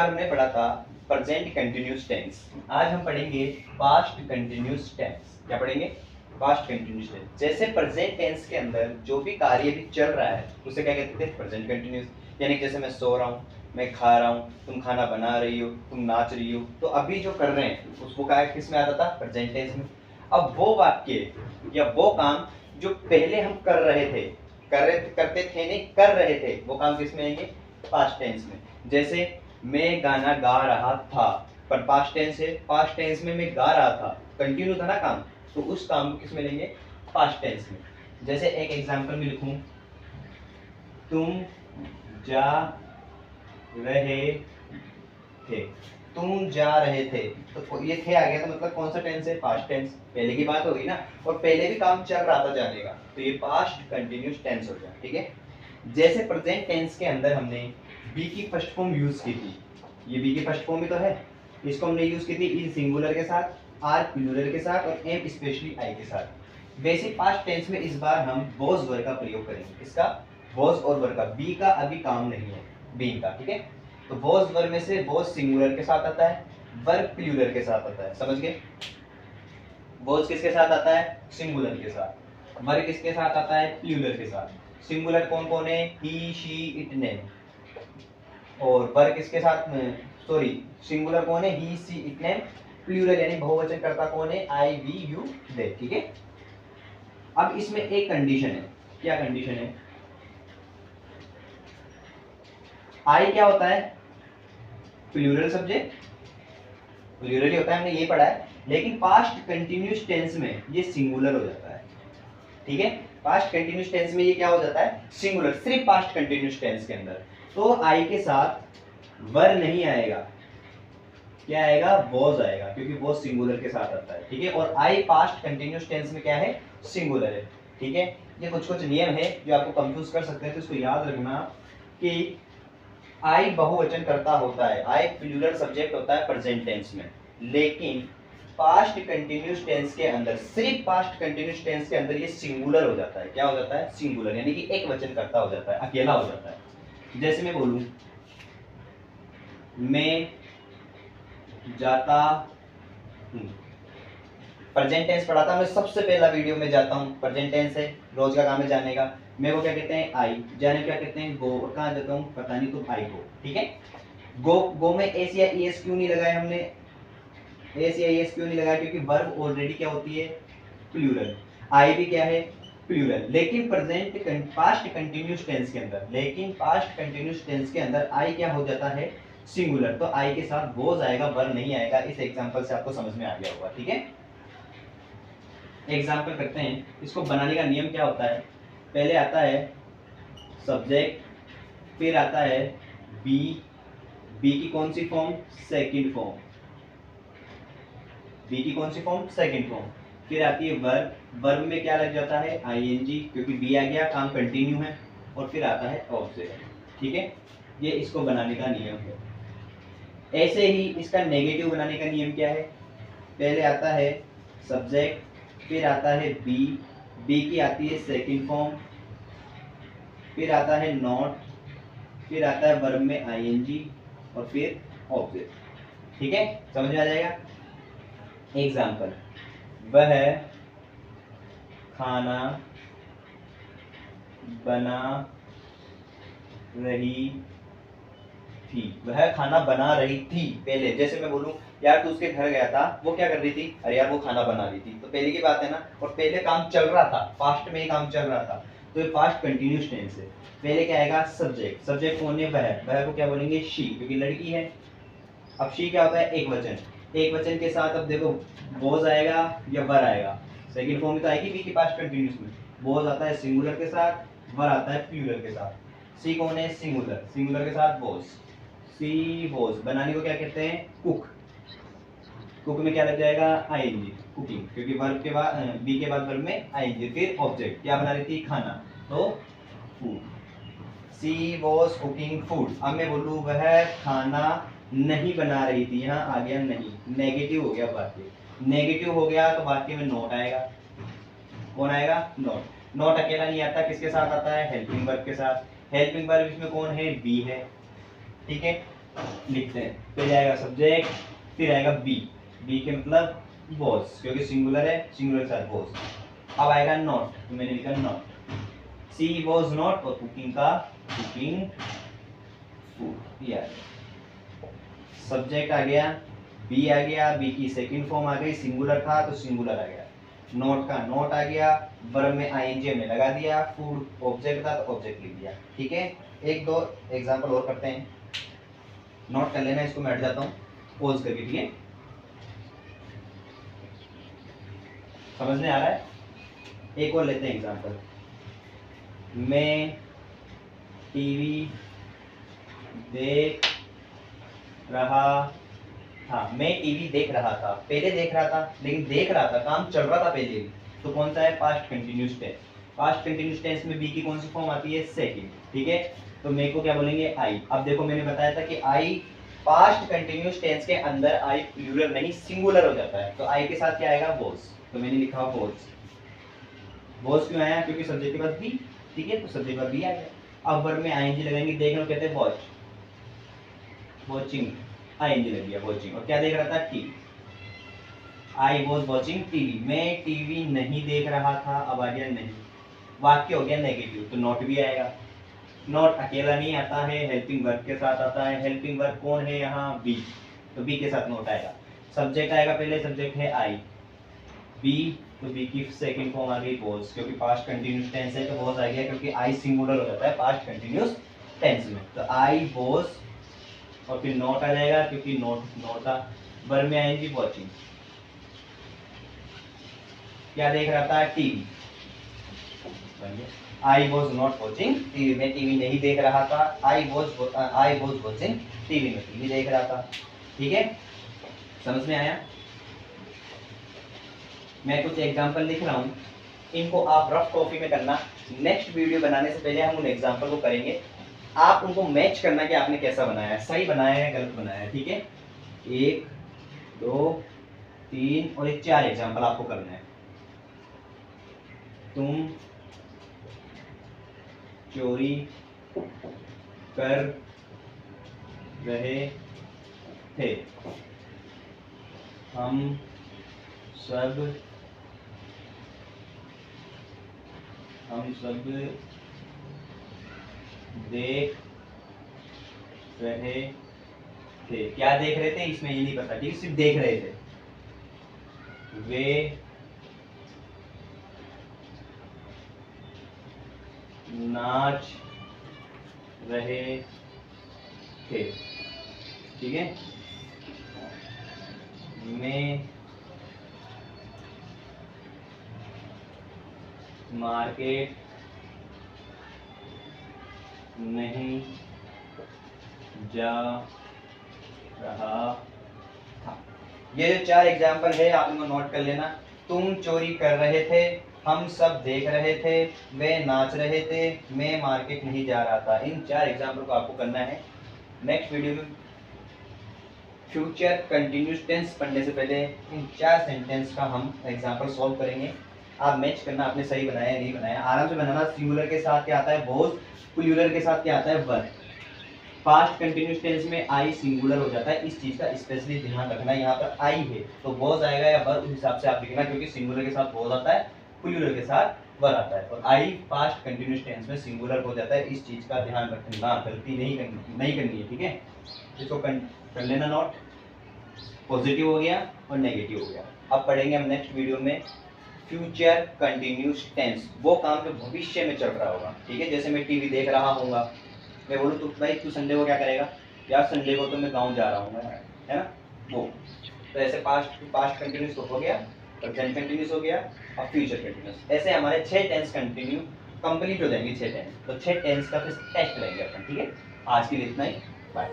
बार हमने पढ़ा था प्रेजेंट कंटिन्यूअस टेंस। आज हम पढ़ेंगे पास्ट कंटिन्यूअस टेंस। क्या पढ़ेंगे? Past continuous tense. जैसे प्रेजेंट टेंस के अंदर जो भी कार्य भी चल रहा है उसे क्या कहते थे? Present continuous. यानी जैसे मैं सो रहा हूँ, मैं खा रहा हूँ, तुम खाना बना रही हो, तुम नाच रही हो, तो अभी जो कर रहे हैं उसको क्या किस में आता था? प्रेजेंट टेंस में। अब वो वाक्य या वो काम जो पहले हम कर रहे थे, करते थे नहीं, कर रहे थे, वो काम किस में आएंगे? पास्ट टेंस में। जैसे मैं गाना गा रहा था, पर पास्ट टेंस है, पास्ट टेंस में मैं गा रहा था, कंटिन्यू था ना काम, तो उस काम को किस में लेंगे? पास्ट टेंस में। जैसे एक एग्जांपल में लिखूं, तुम जा रहे थे, तुम जा रहे थे, तो ये थे आ गया, तो मतलब कौन सा टेंस है? Past tense. पहले की बात होगी ना, और पहले भी काम चल रहा था जाने का, तो ये पास्ट कंटिन्यूअस टेंस हो गया। ठीक है। जैसे प्रेजेंट टेंस के अंदर हमने बी की फर्स्ट फॉर्म यूज की थी, ये बी की फर्स्ट फॉर्म ही तो है, इसको हमने यूज की थी इज सिंगुलर के साथ, आर प्लूरल के साथ और एम स्पेशली आई के साथ। वैसे पास्ट टेंस में इस बार हम वॉज वर्ब का प्रयोग करेंगे। किसका? वॉज और वर्ब का। बी का अभी काम नहीं है, बी का। ठीक है। तो वॉज वर्ब में से वॉज सिंगुलर के साथ आता है, वर्ब प्लूरल के साथ आता है। समझ गए? वॉज किसके साथ आता है? सिंगुलर के साथ। वर्ब किसके साथ आता है? प्लूरल के साथ। सिंगुलर कौन कौन है? ही, शी, इट, नेम। और वर्ब किसके साथ? सॉरी, सिंगुलर कौन है? ही, सी, इट, नेम। प्लूरल यानी बहुवचन करता कौन है? आई, वी, यू, दे। ठीक है। अब इसमें एक कंडीशन है। क्या कंडीशन है? आई क्या होता है? प्लूरल सब्जेक्ट, प्लूरल ही होता है, हमने ये पढ़ा है। लेकिन पास्ट कंटिन्यूअस टेंस में ये सिंगुलर हो जाता है। ठीक है। पास्ट कंटिन्यूअस टेंस में ये क्या हो जाता है? सिंगुलर, सिर्फ पास्ट कंटिन्यूअस टेंस के अंदर। तो आई के साथ वर नहीं आएगा, क्या आएगा? वॉज आएगा, क्योंकि वॉज सिंगुलर के साथ आता है। ठीक है। और आई पास्ट कंटिन्यूअस टेंस में क्या है? सिंगुलर है। ठीक है। ये कुछ कुछ नियम है जो आपको कंफ्यूज कर सकते हैं, तो इसको याद रखना कि आई बहुवचन करता होता है, आई प्लूरल सब्जेक्ट होता है प्रेजेंट टेंस में, लेकिन पास्ट कंटिन्यूअस टेंस के अंदर, सिर्फ पास्ट कंटिन्यूअस टेंस के अंदर ये सिंगुलर हो जाता है। क्या हो जाता है? सिंगुलर, यानी कि एक वचन करता हो जाता है, अकेला हो जाता है। जैसे मैं बोलूं, मैं जाता हूं। प्रेजेंट टेंस पढ़ा था हमने सबसे पहला वीडियो में, जाता हूं प्रेजेंट टेंस है, रोज का काम है जाने का। मेरे को क्या कहते हैं? आई। जाने क्या कहते हैं? गो। और कहाँ जाता हूँ? पता नहीं, तो आई गो। ठीक है। गो, गो में एस या ईएस क्यों नहीं लगाया हमने? एस या ईएस क्यों नहीं लगाया? क्योंकि वर्ब ऑलरेडी क्या होती है? प्लूरल। आई भी क्या है? प्लूरल। लेकिन प्रेजेंट पास्ट कंटिन्यूअस टेंस के अंदर, लेकिन पास्ट कंटिन्यूअस टेंस के अंदर आई क्या हो जाता है? सिंगुलर। तो आई के साथ वॉज आएगा, वर्ब नहीं आएगा। इस एग्जांपल से आपको समझ में आ गया होगा। ठीक है। एग्जाम्पल करते हैं। इसको बनाने का नियम क्या होता है? पहले आता है सब्जेक्ट, फिर आता है बी, बी की कौन सी फॉर्म? Second form. बी की कौन सी फॉर्म? Second form. फिर आती है वर्ब, वर्ब में क्या लग जाता है? आईएनजी, क्योंकि बी आ गया, काम कंटिन्यू है। और फिर आता है ऑब्जेक्ट। ठीक है। ये इसको बनाने का नियम है। ऐसे ही इसका नेगेटिव बनाने का नियम क्या है? पहले आता है सब्जेक्ट, फिर आता है बी, बी की आती है सेकंड फॉर्म, फिर आता है नॉट, फिर आता है वर्ब में आईएनजी और फिर ऑब्जेक्ट। ठीक है। समझ में आ जाएगा? एग्जाम्पल, वह खाना बना रही थी। वह खाना बना रही थी। पहले जैसे मैं बोलूं, यार तू उसके घर गया था, वो क्या कर रही थी? अरे यार वो खाना बना रही थी। तो पहले की बात है ना, और पहले काम चल रहा था, पास्ट में ही काम चल रहा था, तो ये पास्ट कंटिन्यूअस टेंस है। पहले क्या आएगा? सब्जेक्ट। सब्जेक्ट कौन है? वह को क्या बोलेंगे? शी, क्योंकि लड़की है। अब शी क्या होता है? एक वचन। एक वचन के साथ अब देखो वॉज आएगा या वर आएगा। सेकंड फॉर्म में तो आएगी बी की पास्ट कंटिन्यूअस में। वॉज आता है सिंगुलर के साथ, वर आता है प्लूरल के साथ। सी कौन है? सिंगुलर, सिंगुलर के साथ वॉज। सी वॉज बनाने को क्या कहते हैं? कुक। कुक में क्या लग जाएगा? आईएनजी, कुकिंग, क्योंकि वर्ब के बाद बी के बाद वर्ब में आईएनजी। फिर ऑब्जेक्ट, क्या बना रही थी? खाना, तो food. She was cooking food. अब मैं बोलूँ वह खाना नहीं बना रही थी, यहाँ आ गया नहीं, नेगेटिव हो गया वाक्य। नेगेटिव हो गया तो वाक्य में नॉट आएगा। कौन आएगा? नॉट। नॉट अकेला नहीं आता, किसके साथ आता है? हेल्पिंग वर्ब के साथ। हेल्पिंग वर्ब इसमें कौन है? बी है। ठीक है। लिखते हैं। पहले आएगा सब्जेक्ट, फिर आएगा बी, बी के मतलब वॉज, क्योंकि सिंगुलर है, सिंगुलर के साथ वॉज। अब आएगा नॉट, तो मैंने लिखा नॉट, सी वॉज नॉट, और कुकिंग का कुकिंग फूड, ये आ गया। सब्जेक्ट आ गया, बी आ गया, बी की सेकंड फॉर्म आ गई, सिंगुलर था तो सिंगुलर आ गया, नोट का नोट आ गया, वर्ब में आईएनजी में लगा दिया, फूड ऑब्जेक्ट था तो ऑब्जेक्ट लिख दिया। ठीक है, एक दो एग्जांपल और करते हैं, नोट कर लेना, इसको मैं हट जाता हूँ पॉज करके। ठीक है, समझ में आ रहा है? एक और लेते हैं एग्जांपल, मैं टीवी देख रहा था, मैं टीवी देख रहा था, पहले देख रहा था, लेकिन देख रहा था, काम चल रहा था पहले भी, तो कौन सा है? Past continuous tense. Past continuous tense में बी की कौन सी फॉर्म आती है? सेकंड। ठीक है, तो मेरे को क्या बोलेंगे? आई। अब देखो मैंने बताया था कि आई पास्ट कंटिन्यूस टेंस के अंदर आई प्लूरल नहीं सिंगुलर हो जाता है, तो आई के साथ क्या आएगा? वॉज, तो मैंने लिखा वॉज। वॉज क्यों आया? क्योंकि सब्जेक्ट के बाद बी। ठीक है, तो सब्जेक्ट के बाद बी आ गया। अब वर्ब में आईएनजी लगाएंगे, देखना कहते हैं वॉच, वॉचिंग, आईएनजी लग गया वॉचिंग, और क्या देख रहा था? TV. I was watching TV, मैं टीवी नहीं देख रहा था, अब आ गया नहीं, वाक्य हो गया नेगेटिव, तो नॉट भी आएगा। नॉट अकेला नहीं आता है, हेल्पिंग वर्ब के साथ आता है। हेल्पिंग वर्ब कौन है यहाँ? बी, तो बी के साथ नॉट आएगा। सब्जेक्ट आएगा, पहले सब्जेक्ट है आई, बी, तो बी की सेकंड फॉर्म आ गई वॉज, क्योंकि पास्ट कंटिन्यूस टेंस है तो वॉज आ गया, क्योंकि आई सिंगुलर हो जाता है पास्ट कंटिन्यूस टेंस में, तो आई वॉज, और फिर नॉट आ जाएगा क्योंकि नॉट था। वर्ब में आएंगी वॉचिंग, क्या देख रहा था? TV. I was not watching TV, में टीवी नहीं देख रहा था। आई वॉज वॉचिंग टीवी, में टीवी देख रहा था। ठीक है, समझ में आया? मैं कुछ एग्जांपल लिख रहा हूँ, इनको आप रफ कॉपी में करना। नेक्स्ट वीडियो बनाने से पहले हम उन एग्जांपल को करेंगे, आप उनको मैच करना कि आपने कैसा बनाया है, सही बनाया है, गलत बनाया है। ठीक है, 1 2 3 और 4 एग्जांपल आपको करना है। तुम चोरी कर रहे थे, हम सब देख रहे थे। क्या देख रहे थे इसमें ये नहीं पता, ठीक है, सिर्फ देख रहे थे। वे नाच रहे थे। ठीक है, मैं मार्केट नहीं जा रहा था। ये जो 4 एग्जाम्पल है आप इनको नोट कर लेना। तुम चोरी कर रहे थे, हम सब देख रहे थे, वे नाच रहे थे, मैं मार्केट नहीं जा रहा था। इन 4 एग्जाम्पल को आपको करना है। नेक्स्ट वीडियो में फ्यूचर कंटिन्यूस टेंस पढ़ने से पहले इन 4 सेंटेंस का हम एग्जाम्पल सॉल्व करेंगे। आप मैच करना, आपने सही बनाया है नहीं बनाया, आराम से बनाना। सिंगुलर के साथ क्या आता है? वॉज, प्लूरल के साथ क्या आता है? वर। पास्ट कंटिन्यूस टेंस में आई सिंगुलर हो जाता है, इस चीज का स्पेशली ध्यान रखना। यहाँ पर आई है तो वॉज आएगा या वर, उस हिसाब से आप लिखना, क्योंकि सिंगुलर के साथ वॉज आता है, प्लूरल के साथ वर आता है, और आई पास्ट कंटिन्यूस टेंस में सिंगुलर हो जाता है। इस चीज का ध्यान रखना, गलती नहीं करनी है। ठीक है, इसको कर लेना नोट। पॉजिटिव हो गया और नेगेटिव हो गया। अब पढ़ेंगे हम नेक्स्ट वीडियो में फ्यूचर कंटिन्यूस टेंस, वो काम जो भविष्य में चल रहा होगा। ठीक है, जैसे मैं टीवी देख रहा हूँगा, मैं बोलूँ तो भाई तू संडे को क्या करेगा? यार संडे को तो मैं गाँव जा रहा हूँ, है ना, वो। तो ऐसे पास्ट कंटिन्यूस हो गया, प्रेजेंट कंटिन्यूस हो गया, और फ्यूचर कंटिन्यूस। ऐसे हमारे 6 टेंस कंटिन्यू कंप्लीट हो जाएंगे, 6 टेंस। तो 6 टेंस का फिर टेस्ट लेंगे अपन। ठीक है, आज के लिए इतना ही, बाय।